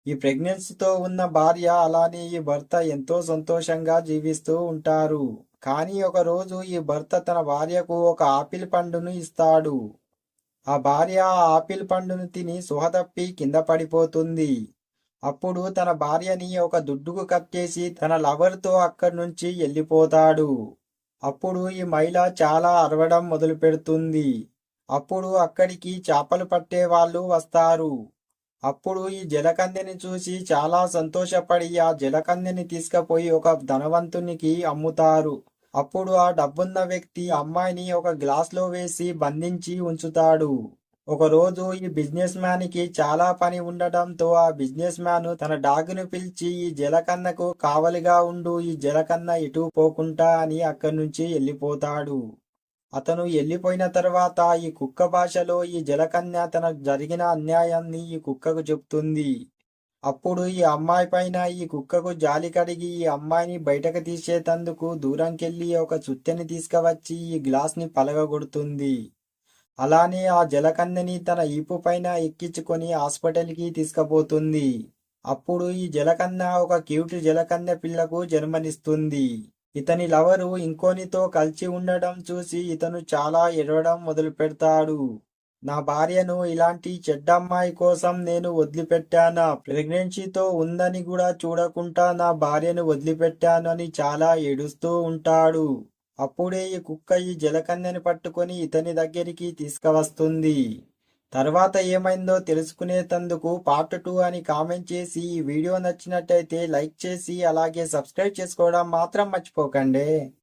ఈ ప్రెగ్నెన్సీతో ఉన్న భార్య అలానే ఈ భర్త ఎంతో సంతోషంగా జీవిస్తూ ఉంటారు. కానీ ఒకరోజు ఈ భర్త తన భార్యకు ఒక ఆపిల్ పండును ఇస్తాడు. ఆ భార్య ఆ ఆపిల్ పండును తిని సుహతప్పి కింద పడిపోతుంది. అప్పుడు తన భార్యని ఒక దుడ్డుకు కట్టేసి తన లవర్తో అక్కడి నుంచి వెళ్ళిపోతాడు. అప్పుడు ఈ మహిళ చాలా అరవడం మొదలు పెడుతుంది. అప్పుడు అక్కడికి చేపలు పట్టే వాళ్ళు వస్తారు. అప్పుడు ఈ జలకందెని చూసి చాలా సంతోషపడి ఆ జలకందెని తీసుకుపోయి ఒక ధనవంతునికి అమ్ముతారు. అప్పుడు ఆ డబ్బున్న వ్యక్తి అమ్మాయిని ఒక గ్లాస్లో వేసి బంధించి ఉంచుతాడు. ఒకరోజు ఈ బిజినెస్ మ్యాన్ కి చాలా పని ఉండటంతో ఆ బిజినెస్ మ్యాన్ తన డాగును పిలిచి ఈ జలకన్నకు కావలిగా ఉండు, ఈ జలకన్న ఎటు పోకుండా అని అక్కడి నుంచి వెళ్ళిపోతాడు. అతను వెళ్ళిపోయిన తర్వాత ఈ కుక్క భాషలో ఈ జలకన్య తన జరిగిన అన్యాయాన్ని ఈ కుక్కకు చెప్తుంది. అప్పుడు ఈ అమ్మాయి పైన ఈ కుక్కకు జాలి కడిగి ఈ అమ్మాయిని బయటకు తీసేటందుకు దూరంకెళ్ళి ఒక చుత్తెని తీసుకువచ్చి ఈ గ్లాస్ని పలగగొడుతుంది. అలానే ఆ జలకన్యని తన ఈపు పైన ఎక్కించుకొని హాస్పిటల్కి తీసుకుపోతుంది. అప్పుడు ఈ జలకన్య ఒక క్యూట్ జలకన్య పిల్లకు జన్మనిస్తుంది. ఇతని లవరు ఇంకోనితో కలిసి ఉండడం చూసి ఇతను చాలా ఏడవడం మొదలు పెడతాడు. నా భార్యను ఇలాంటి చెడ్డమ్మాయి కోసం నేను వదిలిపెట్టానా, ప్రెగ్నెన్సీతో ఉందని కూడా చూడకుండా నా భార్యను వదిలిపెట్టాను అని చాలా ఏడుస్తూ ఉంటాడు. అప్పుడే ఈ కుక్క ఈ జలకన్యని పట్టుకొని ఇతని దగ్గరికి తీసుకువస్తుంది. తర్వాత ఏమైందో తెలుసుకునేటందుకు పార్ట్ 2 అని కామెంట్ చేసి ఈ వీడియో నచ్చినట్టయితే లైక్ చేసి అలాగే సబ్స్క్రైబ్ చేసుకోవడం మాత్రం మర్చిపోకండి.